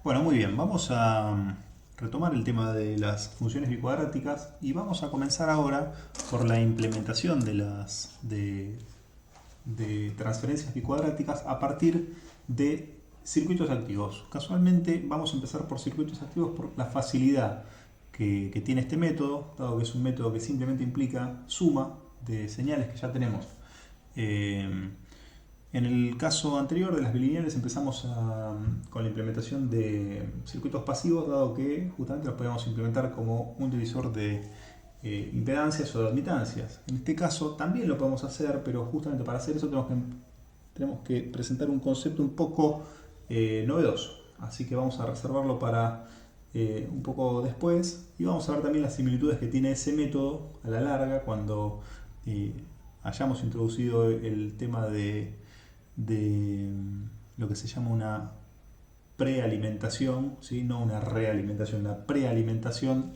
Bueno, muy bien, vamos a retomar el tema de las funciones bicuadráticas y vamos a comenzar ahora por la implementación de transferencias bicuadráticas a partir de circuitos activos. Casualmente vamos a empezar por circuitos activos por la facilidad que tiene este método, dado que es un método que simplemente implica suma de señales que ya tenemos. En el caso anterior de las bilineales empezamos con la implementación de circuitos pasivos, dado que justamente los podíamos implementar como un divisor de impedancias o de admitancias. En este caso también lo podemos hacer, pero justamente para hacer eso tenemos que presentar un concepto un poco novedoso. Así que vamos a reservarlo para un poco después y vamos a ver también las similitudes que tiene ese método a la larga cuando hayamos introducido el tema de lo que se llama una prealimentación, ¿sí? No una realimentación, una prealimentación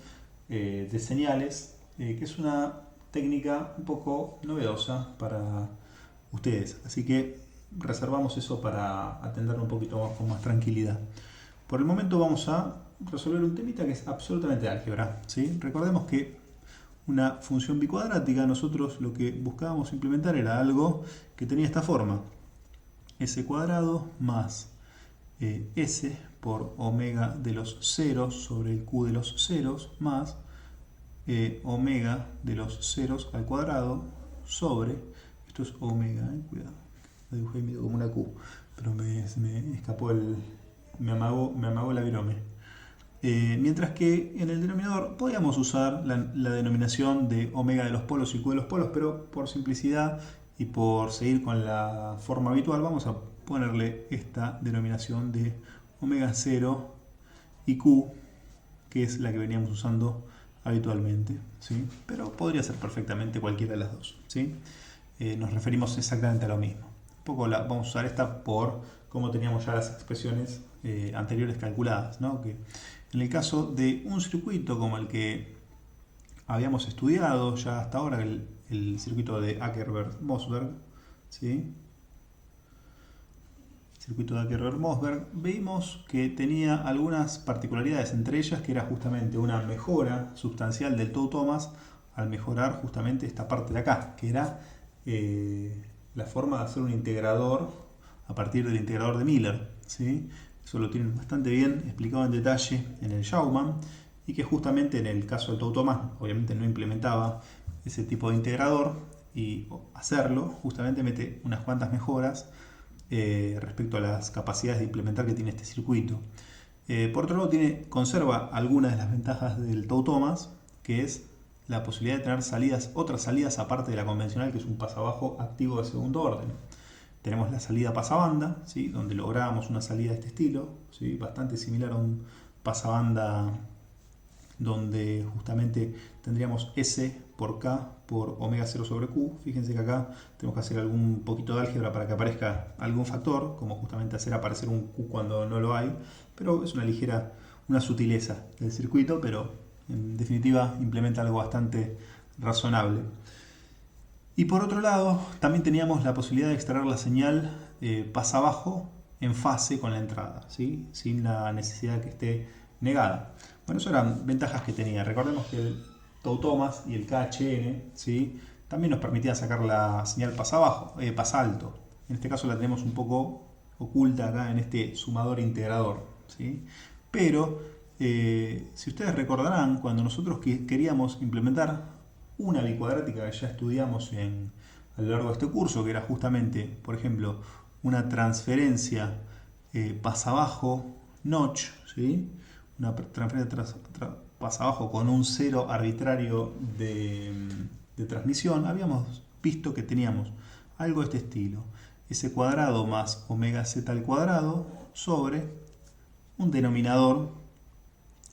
de señales, que es una técnica un poco novedosa para ustedes. Así que reservamos eso para atenderlo un poquito más, con más tranquilidad. Por el momento vamos a resolver un temita que es absolutamente álgebra, ¿sí? Recordemos que una función bicuadrática, nosotros lo que buscábamos implementar era algo que tenía esta forma: s cuadrado más s por omega de los ceros sobre el q de los ceros más omega de los ceros al cuadrado sobre, esto es omega, cuidado, lo dibujé medio como una q, pero me escapó me amagó la virome. Mientras que en el denominador podíamos usar la denominación de omega de los polos y q de los polos, pero por simplicidad y por seguir con la forma habitual vamos a ponerle esta denominación de omega 0 y q, que es la que veníamos usando habitualmente, ¿sí? Pero podría ser perfectamente cualquiera de las dos, ¿sí? Nos referimos exactamente a lo mismo. Un poco vamos a usar esta por cómo teníamos ya las expresiones anteriores calculadas, ¿no? Que en el caso de un circuito como el que habíamos estudiado ya hasta ahora, el circuito de Akerberg-Mossberg, ¿sí? Circuito de Akerberg-Mossberg, vimos que tenía algunas particularidades, entre ellas que era justamente una mejora sustancial del Tau-Thomas al mejorar justamente esta parte de acá, que era la forma de hacer un integrador a partir del integrador de Miller, ¿sí? Eso lo tienen bastante bien explicado en detalle en el Schaumann, y que justamente en el caso del Tau-Thomas obviamente no implementaba ese tipo de integrador, y hacerlo justamente mete unas cuantas mejoras respecto a las capacidades de implementar que tiene este circuito. Por otro lado, conserva algunas de las ventajas del Tau-Thomas, que es la posibilidad de tener otras salidas aparte de la convencional, que es un pasabajo activo de segundo orden. Tenemos la salida pasabanda, ¿sí? Donde lográbamos una salida de este estilo, ¿sí? Bastante similar a un pasabanda donde justamente tendríamos S por K por omega 0 sobre Q. Fíjense que acá tenemos que hacer algún poquito de álgebra para que aparezca algún factor, como justamente hacer aparecer un Q cuando no lo hay, pero es una sutileza del circuito, pero en definitiva implementa algo bastante razonable. Y por otro lado, también teníamos la posibilidad de extraer la señal pasa abajo en fase con la entrada, ¿sí? Sin la necesidad de que esté negada. Bueno, eso eran ventajas que tenía. Recordemos que el Tau-Thomas y el KHN, ¿sí? También nos permitían sacar la señal pasa abajo, pasa alto. En este caso la tenemos un poco oculta acá en este sumador integrador, ¿sí? Pero si ustedes recordarán, cuando nosotros queríamos implementar una bicuadrática que ya estudiamos a lo largo de este curso, que era justamente, por ejemplo, una transferencia pasa abajo notch, ¿sí? Una transferencia pasa abajo con un cero arbitrario de transmisión. Habíamos visto que teníamos algo de este estilo: s cuadrado más omega z al cuadrado sobre un denominador,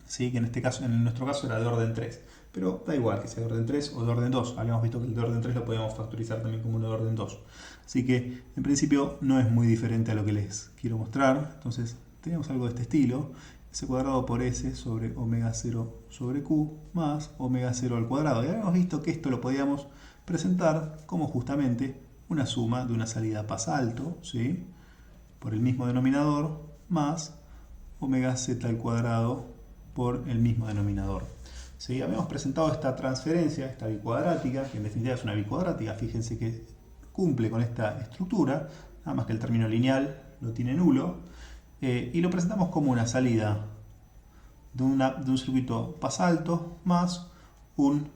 ¿sí? Que en nuestro caso era de orden 3. Pero da igual que sea de orden 3 o de orden 2. Habíamos visto que el de orden 3 lo podíamos factorizar también como uno de orden 2. Así que en principio no es muy diferente a lo que les quiero mostrar. Entonces tenemos algo de este estilo: s cuadrado por s sobre omega 0 sobre q más omega 0 al cuadrado. Y habíamos visto que esto lo podíamos presentar como justamente una suma de una salida pasa alto, ¿sí? Por el mismo denominador más omega z al cuadrado por el mismo denominador. ¿Sí? Habíamos presentado esta transferencia, esta bicuadrática, que en definitiva es una bicuadrática, fíjense que cumple con esta estructura, nada más que el término lineal lo tiene nulo, y lo presentamos como una salida de un circuito pasalto más un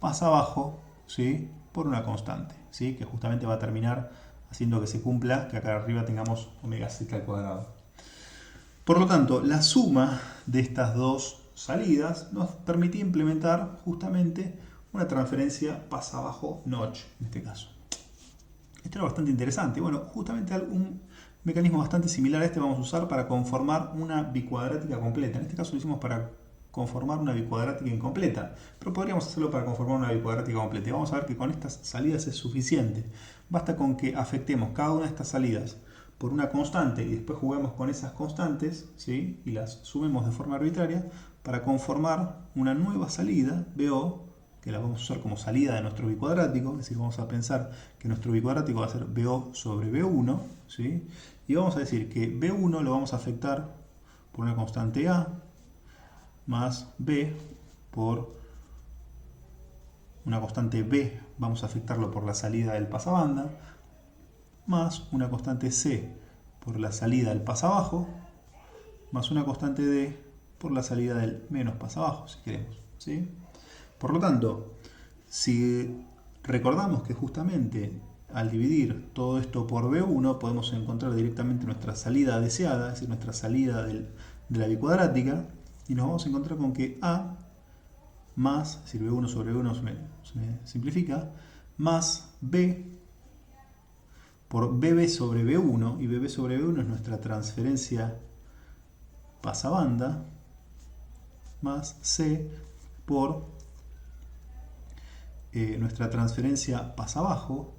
pasabajo, ¿sí? Por una constante, ¿sí? Que justamente va a terminar haciendo que se cumpla, que acá arriba tengamos omega z al cuadrado. Por lo tanto, la suma de estas dos salidas nos permitía implementar justamente una transferencia pasabajo-notch en este caso. Esto era bastante interesante. Bueno, justamente un mecanismo bastante similar a este vamos a usar para conformar una bicuadrática completa. En este caso lo hicimos para conformar una bicuadrática incompleta, pero podríamos hacerlo para conformar una bicuadrática completa. Y vamos a ver que con estas salidas es suficiente. Basta con que afectemos cada una de estas salidas por una constante y después juguemos con esas constantes, ¿sí? Y las sumemos de forma arbitraria para conformar una nueva salida, BO, que la vamos a usar como salida de nuestro bicuadrático, es decir, vamos a pensar que nuestro bicuadrático va a ser BO sobre B1, ¿sí? Y vamos a decir que B1 lo vamos a afectar por una constante A, más B por una constante B, vamos a afectarlo por la salida del pasabanda, más una constante C por la salida del pasabajo, más una constante D por la salida del menos pasabajo, si queremos, ¿sí? Por lo tanto, si recordamos que justamente al dividir todo esto por B1 podemos encontrar directamente nuestra salida deseada, es decir, nuestra salida de la bicuadrática, y nos vamos a encontrar con que A más, es decir, B1 sobre B1 se simplifica, más B por BB sobre B1, y BB sobre B1 es nuestra transferencia pasabanda, más C por nuestra transferencia pasabajo,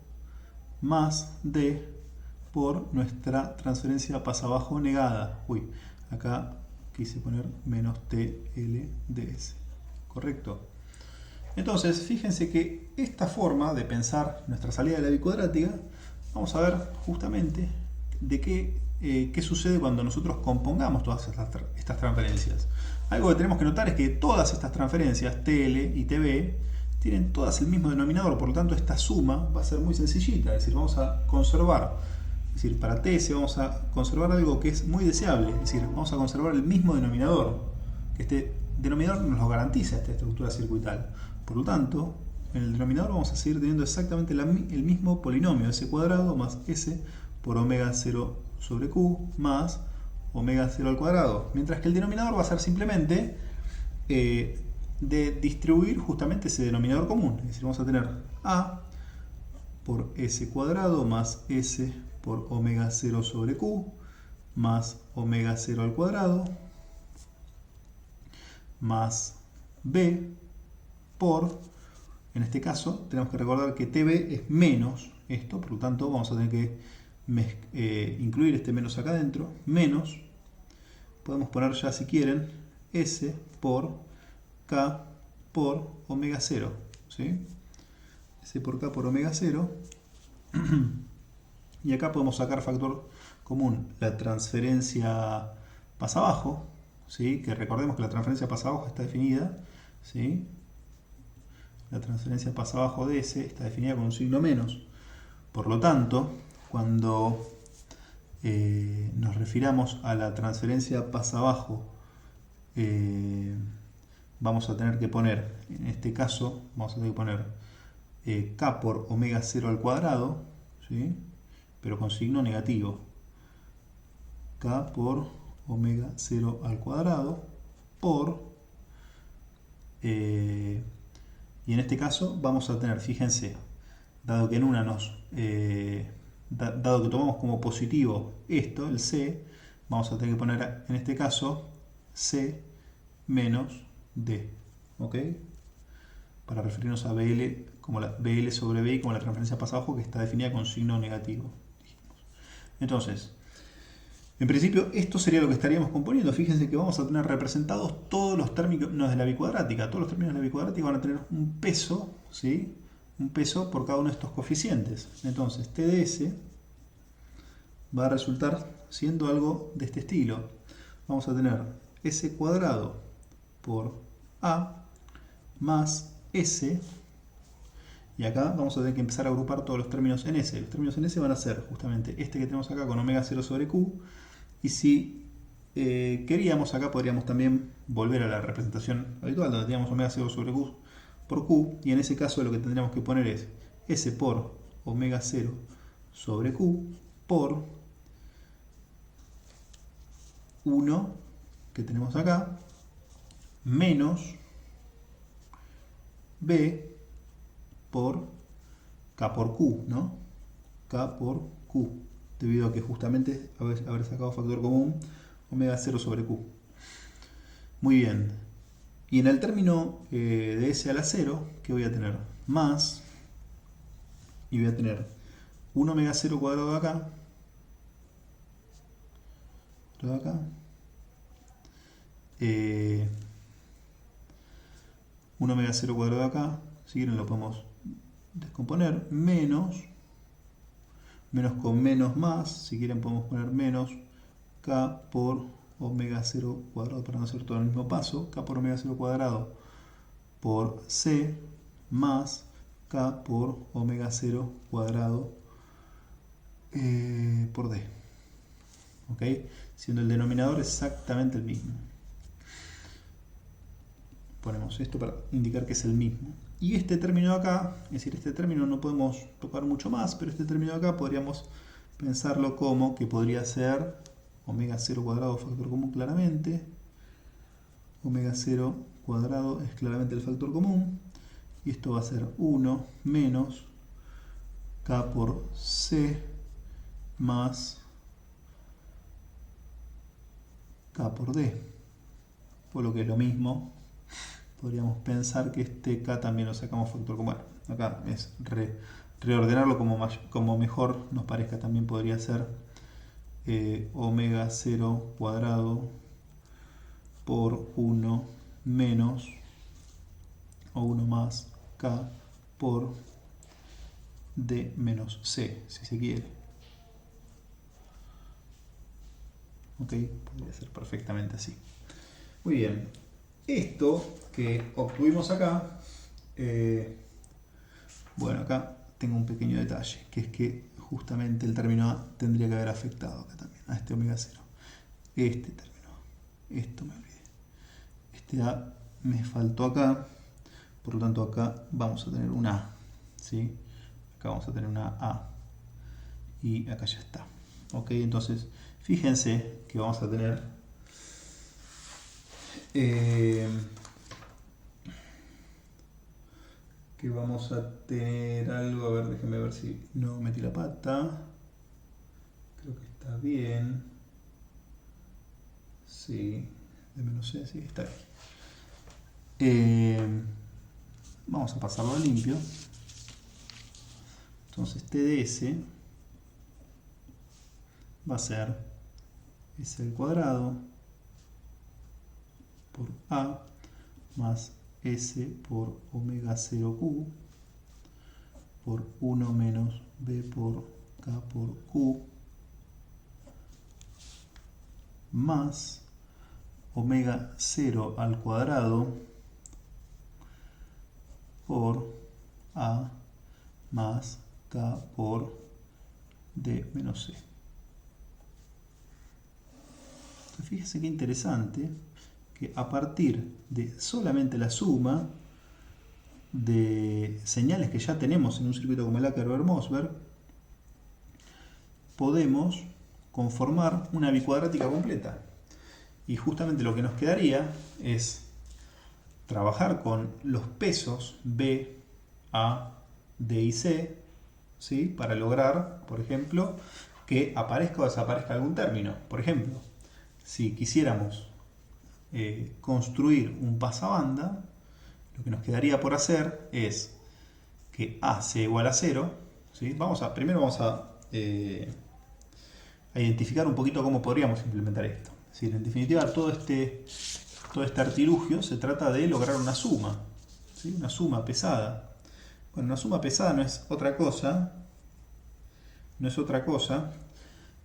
más D por nuestra transferencia pasabajo negada. Uy, acá quise poner menos TLDS. ¿Correcto? Entonces, fíjense que esta forma de pensar nuestra salida de la bicuadrática, vamos a ver justamente de qué sucede cuando nosotros compongamos todas estas transferencias. Algo que tenemos que notar es que todas estas transferencias, TL y TB, tienen todas el mismo denominador, por lo tanto esta suma va a ser muy sencillita, es decir, vamos a conservar, es decir, para TS vamos a conservar algo que es muy deseable, es decir, vamos a conservar el mismo denominador, que este denominador nos lo garantiza esta estructura circuital. Por lo tanto, en el denominador vamos a seguir teniendo exactamente el mismo polinomio, S cuadrado más S por omega 0 sobre Q más omega 0 al cuadrado, mientras que el denominador va a ser simplemente de distribuir justamente ese denominador común, es decir, vamos a tener A por S cuadrado más S por omega 0 sobre Q más omega 0 al cuadrado más B por, en este caso, tenemos que recordar que TB es menos esto, por lo tanto vamos a tener que incluir este menos acá adentro, menos, podemos poner ya si quieren, S por K por omega 0, ¿sí? S por K por omega 0, y acá podemos sacar factor común, la transferencia pasa abajo, ¿sí? Que recordemos que la transferencia pasa abajo está definida, ¿sí? La transferencia pasa abajo de S está definida con un signo menos. Por lo tanto, cuando nos refiramos a la transferencia pasa abajo, vamos a tener que poner, en este caso, vamos a tener que poner K por omega 0 al cuadrado, ¿sí? Pero con signo negativo. K por omega 0 al cuadrado por... y en este caso vamos a tener, fíjense, dado que en una dado que tomamos como positivo esto, el C, vamos a tener que poner en este caso C menos D, ¿ok? Para referirnos a BL como la BL sobre BI como la transferencia pasa abajo que está definida con signo negativo. Entonces, en principio esto sería lo que estaríamos componiendo. Fíjense que vamos a tener representados todos los términos de la bicuadrática. Todos los términos de la bicuadrática van a tener un peso, ¿sí? Un peso por cada uno de estos coeficientes. Entonces, TDS va a resultar siendo algo de este estilo. vamos a tener S cuadrado por A más S. Y acá vamos a tener que empezar a agrupar todos los términos en S. Los términos en S van a ser justamente este que tenemos acá con omega 0 sobre Q. Y si queríamos, acá podríamos también volver a la representación habitual, donde teníamos omega 0 sobre Q por Q. Y en ese caso lo que tendríamos que poner es S por omega 0 sobre Q por 1 que tenemos acá menos B por K por Q, ¿no? K por Q, debido a que justamente haber sacado factor común omega 0 sobre Q. Muy bien. Y en el término de S a la 0, ¿qué voy a tener? Más, y voy a tener 1 omega 0 cuadrado de acá, eh, 1 omega 0 cuadrado de acá, si quieren lo podemos descomponer, menos con menos más, si quieren podemos poner menos K por omega 0 cuadrado para no hacer todo el mismo paso, K por omega 0 cuadrado por C más K por omega 0 cuadrado por D. ¿Ok? Siendo el denominador exactamente el mismo. Ponemos esto para indicar que es el mismo. Y este término de acá, es decir, este término no podemos tocar mucho más, pero este término de acá podríamos pensarlo como que podría ser omega 0 cuadrado factor común claramente. Omega 0 cuadrado es claramente el factor común. Y esto va a ser 1 menos K por C más K por D. Por lo que es lo mismo, podríamos pensar que este K también lo sacamos factor común. Bueno, acá es reordenarlo como mejor nos parezca. También podría ser omega 0 cuadrado por 1 menos o 1 más K por D menos C, si se quiere. Ok, podría ser perfectamente así. Muy bien. Esto que obtuvimos acá, bueno, acá tengo un pequeño detalle, que es que justamente el término A tendría que haber afectado acá también, a este omega 0. Este término, esto me olvidé. Este A me faltó acá, por lo tanto acá vamos a tener un A, ¿sí? Acá vamos a tener una A y acá ya está. Ok, entonces fíjense que vamos a tener algo, a ver, déjenme ver si no metí la pata. Creo que está bien. Sí, de menos C, sí, está bien. Vamos a pasarlo a limpio. Entonces TDS va a ser S al cuadrado por A más S por omega 0Q por 1 menos B por K por Q más omega 0 al cuadrado por A más K por D menos C. Entonces, fíjese qué interesante que a partir de solamente la suma de señales que ya tenemos en un circuito como el Akerberg-Mossberg, podemos conformar una bicuadrática completa. Y justamente lo que nos quedaría es trabajar con los pesos B, A, D y C, ¿sí? Para lograr, por ejemplo, que aparezca o desaparezca algún término. Por ejemplo, si quisiéramos construir un pasabanda, lo que nos quedaría por hacer es que A sea igual a 0. ¿Sí? Primero vamos a identificar un poquito cómo podríamos implementar esto. Es decir, en definitiva, todo este artilugio se trata de lograr una suma, ¿sí? Una suma pesada. Bueno, una suma pesada no es otra cosa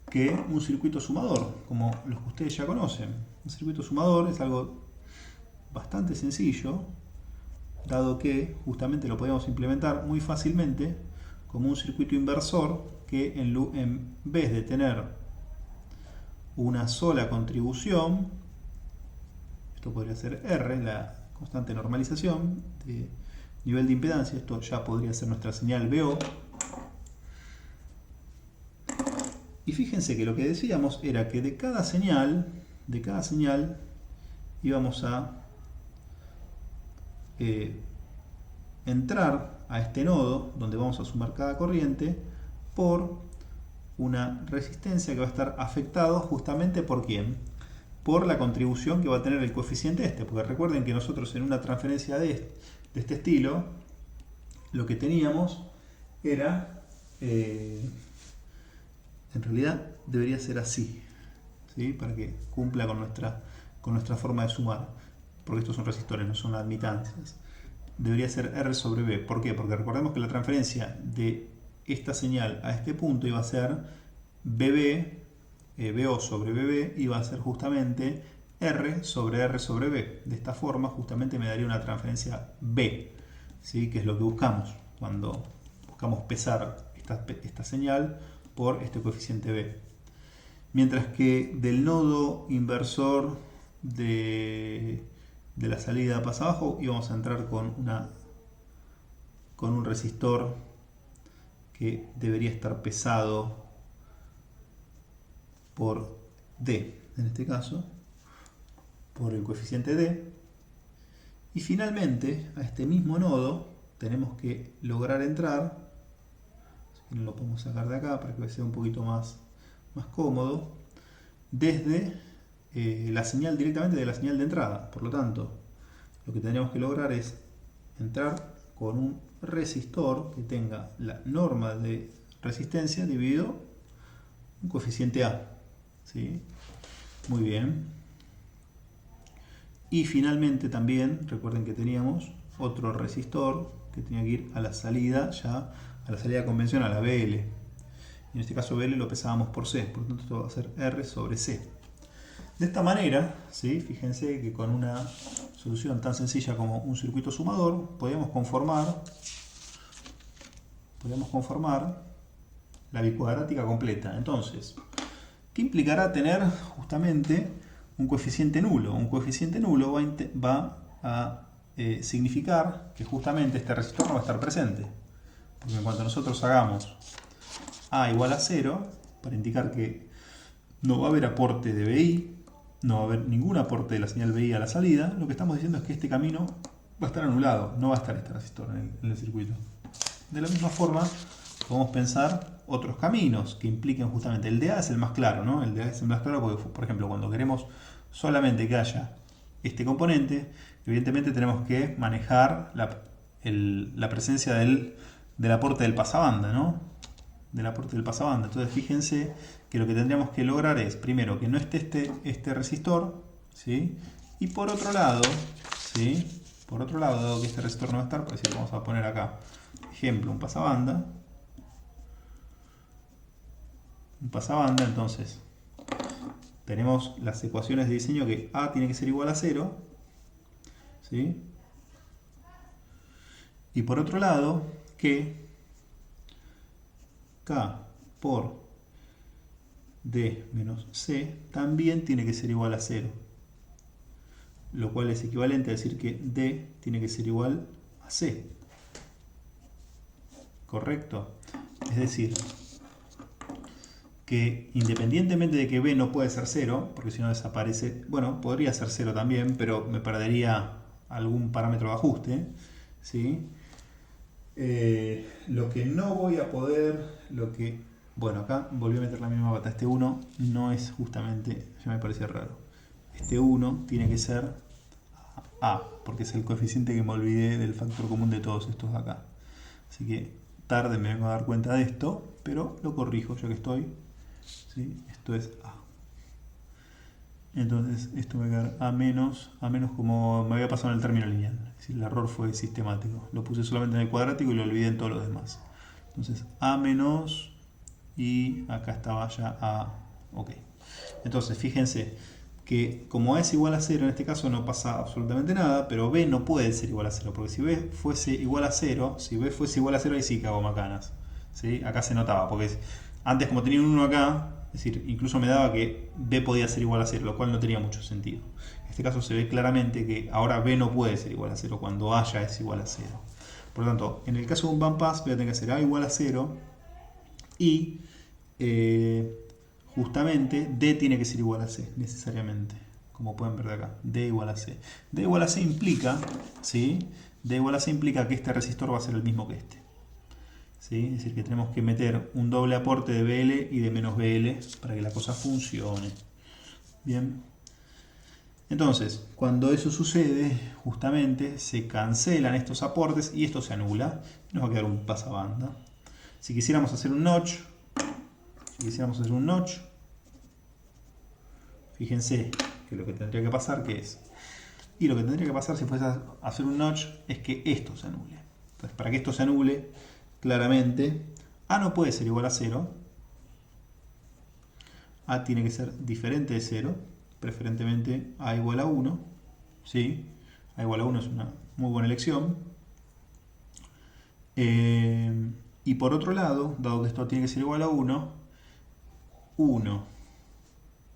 que un circuito sumador, como los que ustedes ya conocen. Un circuito sumador es algo bastante sencillo, dado que justamente lo podemos implementar muy fácilmente como un circuito inversor que en vez de tener una sola contribución, esto podría ser R, la constante normalización de nivel de impedancia, esto ya podría ser nuestra señal VO. Y fíjense que lo que decíamos era que de cada señal íbamos a entrar a este nodo donde vamos a sumar cada corriente por una resistencia que va a estar afectado justamente por ¿quién? Por la contribución que va a tener el coeficiente este, porque recuerden que nosotros en una transferencia de este estilo lo que teníamos era en realidad debería ser así, ¿sí? Para que cumpla con nuestra forma de sumar, porque estos son resistores, no son admitancias. Debería ser R sobre B. ¿Por qué? Porque recordemos que la transferencia de esta señal a este punto iba a ser BB, BO sobre BB, iba a ser justamente R sobre B. De esta forma justamente me daría una transferencia B, ¿sí? Que es lo que buscamos cuando buscamos pesar esta señal por este coeficiente B. Mientras que del nodo inversor de la salida pasa abajo íbamos a entrar con un resistor que debería estar pesado por D, en este caso, por el coeficiente D. Y finalmente, a este mismo nodo tenemos que lograr entrar, así que lo podemos sacar de acá para que sea un poquito más cómodo, desde la señal directamente de la señal de entrada. Por lo tanto, lo que tendríamos que lograr es entrar con un resistor que tenga la norma de resistencia dividido un coeficiente A, ¿sí? Muy bien. Y finalmente también recuerden que teníamos otro resistor que tenía que ir a la salida, ya a la salida convencional, a BL. Y en este caso BL lo pesábamos por C, por lo tanto esto va a ser R sobre C. De esta manera, ¿sí? Fíjense que con una solución tan sencilla como un circuito sumador podemos conformar la bicuadrática completa. Entonces, ¿qué implicará tener justamente un coeficiente nulo? Un coeficiente nulo va a significar que justamente este resistor no va a estar presente. Porque en cuanto nosotros hagamos A igual a 0, para indicar que no va a haber aporte de BI, no va a haber ningún aporte de la señal BI a la salida, lo que estamos diciendo es que este camino va a estar anulado, no va a estar este resistor en el circuito. De la misma forma, podemos pensar otros caminos que impliquen justamente, el de A es el más claro, ¿no? El de A es el más claro porque, por ejemplo, cuando queremos solamente que haya este componente, evidentemente tenemos que manejar la presencia del aporte del pasabanda, ¿no? Del aporte del pasabanda. Entonces fíjense que lo que tendríamos que lograr es, primero, que no esté este resistor, ¿sí? Y por otro lado, ¿sí? Por otro lado, dado que este resistor no va a estar, por decir, vamos a poner acá, ejemplo, un pasabanda. Entonces tenemos las ecuaciones de diseño que A tiene que ser igual a 0, ¿sí? Y por otro lado, que K por D menos C también tiene que ser igual a 0, lo cual es equivalente a decir que D tiene que ser igual a C. ¿Correcto? Es decir, que independientemente de que B no puede ser 0, porque si no desaparece, bueno, podría ser 0 también, pero me perdería algún parámetro de ajuste, ¿sí? Lo que no voy a poder, bueno, acá volví a meter la misma pata, este 1 no es justamente, ya me parecía raro, este 1 tiene que ser A, porque es el coeficiente que me olvidé del factor común de todos estos de acá. Así que tarde me vengo a dar cuenta de esto, pero lo corrijo ya que estoy. ¿Sí? Esto es A. Entonces esto va a quedar A menos como me había pasado en el término lineal. Es decir, el error fue sistemático. Lo puse solamente en el cuadrático y lo olvidé en todos los demás. Entonces A menos y acá estaba ya A. Ok. Entonces fíjense que como A es igual a 0, en este caso no pasa absolutamente nada, pero B no puede ser igual a 0, porque si B fuese igual a 0, ahí sí que hago macanas. ¿Sí? Acá se notaba, porque antes como tenía un 1 acá, es decir, incluso me daba que B podía ser igual a 0, lo cual no tenía mucho sentido. En este caso se ve claramente que ahora B no puede ser igual a 0 cuando A ya es igual a 0. Por lo tanto, en el caso de un bandpass voy a tener que hacer A igual a 0 y justamente D tiene que ser igual a C, necesariamente. Como pueden ver de acá, D igual a C. D igual a C implica, ¿sí? D igual a C implica que este resistor va a ser el mismo que este. ¿Sí? Es decir, que tenemos que meter un doble aporte de BL y de menos BL para que la cosa funcione. Bien. Entonces, cuando eso sucede, justamente se cancelan estos aportes y esto se anula. Nos va a quedar un pasabanda. Si quisiéramos hacer un notch, fíjense que lo que tendría que pasar, ¿qué es? Y lo que tendría que pasar si fuese a hacer un notch es que esto se anule. Entonces, para que esto se anule, claramente, A no puede ser igual a 0. A tiene que ser diferente de 0. Preferentemente A igual a 1. ¿Sí? A igual a 1 es una muy buena elección. Y por otro lado, dado que esto tiene que ser igual a 1, 1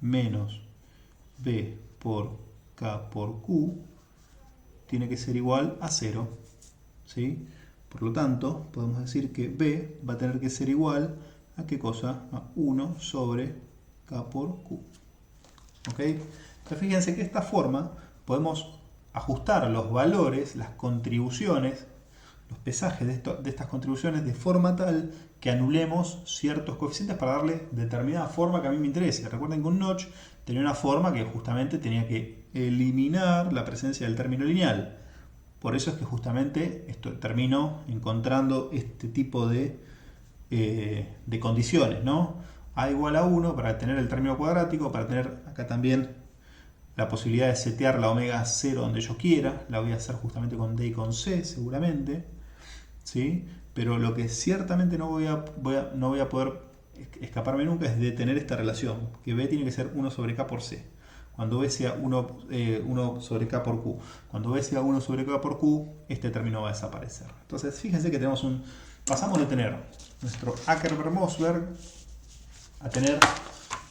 menos B por K por Q tiene que ser igual a 0. ¿Sí? Por lo tanto, podemos decir que B va a tener que ser igual a ¿qué cosa? A 1 sobre K por Q. ¿Ok? Entonces fíjense que de esta forma podemos ajustar los valores, las contribuciones, los pesajes de estas contribuciones de forma tal que anulemos ciertos coeficientes para darle determinada forma que a mí me interese. Recuerden que un notch tenía una forma que justamente tenía que eliminar la presencia del término lineal. Por eso es que justamente termino encontrando este tipo de condiciones, ¿no? A igual a 1 para tener el término cuadrático, para tener acá también la posibilidad de setear la omega 0 donde yo quiera. La voy a hacer justamente con D y con C seguramente, ¿sí? Pero lo que ciertamente no voy a poder escaparme nunca es de tener esta relación, que B tiene que ser 1 sobre K por C. Cuando B sea 1 sobre K por Q. Cuando B sea 1 sobre K por Q, este término va a desaparecer. Entonces, fíjense que pasamos de tener nuestro Akerber-Mossberg a tener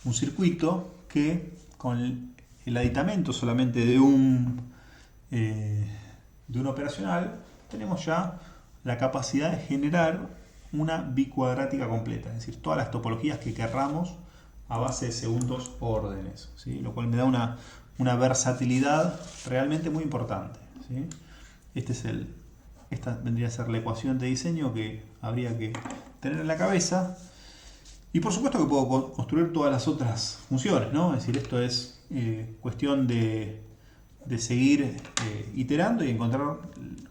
un circuito que con el aditamento solamente de un operacional tenemos ya la capacidad de generar una bicuadrática completa, es decir, todas las topologías que querramos a base de segundos órdenes, ¿sí? Lo cual me da una versatilidad realmente muy importante, ¿sí? Esta vendría a ser la ecuación de diseño que habría que tener en la cabeza. Y por supuesto que puedo construir todas las otras funciones, ¿no? Es decir, esto es cuestión de seguir iterando y encontrar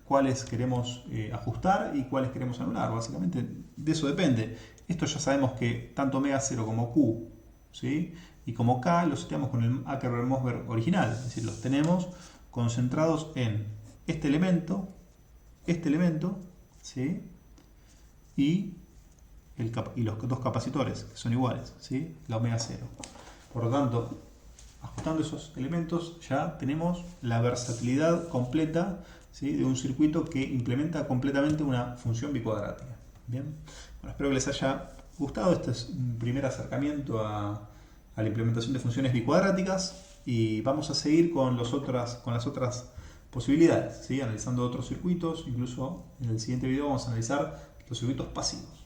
cuáles queremos ajustar y cuáles queremos anular. Básicamente de eso depende. Esto ya sabemos que tanto omega 0 como Q, ¿sí? Y como K los seteamos con el Akerber-Mossberg original. Es decir, los tenemos concentrados en este elemento, ¿sí? Y los dos capacitores, que son iguales, ¿sí? La omega 0. Por lo tanto, ajustando esos elementos ya tenemos la versatilidad completa, ¿sí? De un circuito que implementa completamente una función bicuadrática. Bien, bueno, espero que les haya gustado. Este es un primer acercamiento a la implementación de funciones bicuadráticas y vamos a seguir con las otras posibilidades, ¿sí? Analizando otros circuitos. Incluso en el siguiente video vamos a analizar los circuitos pasivos.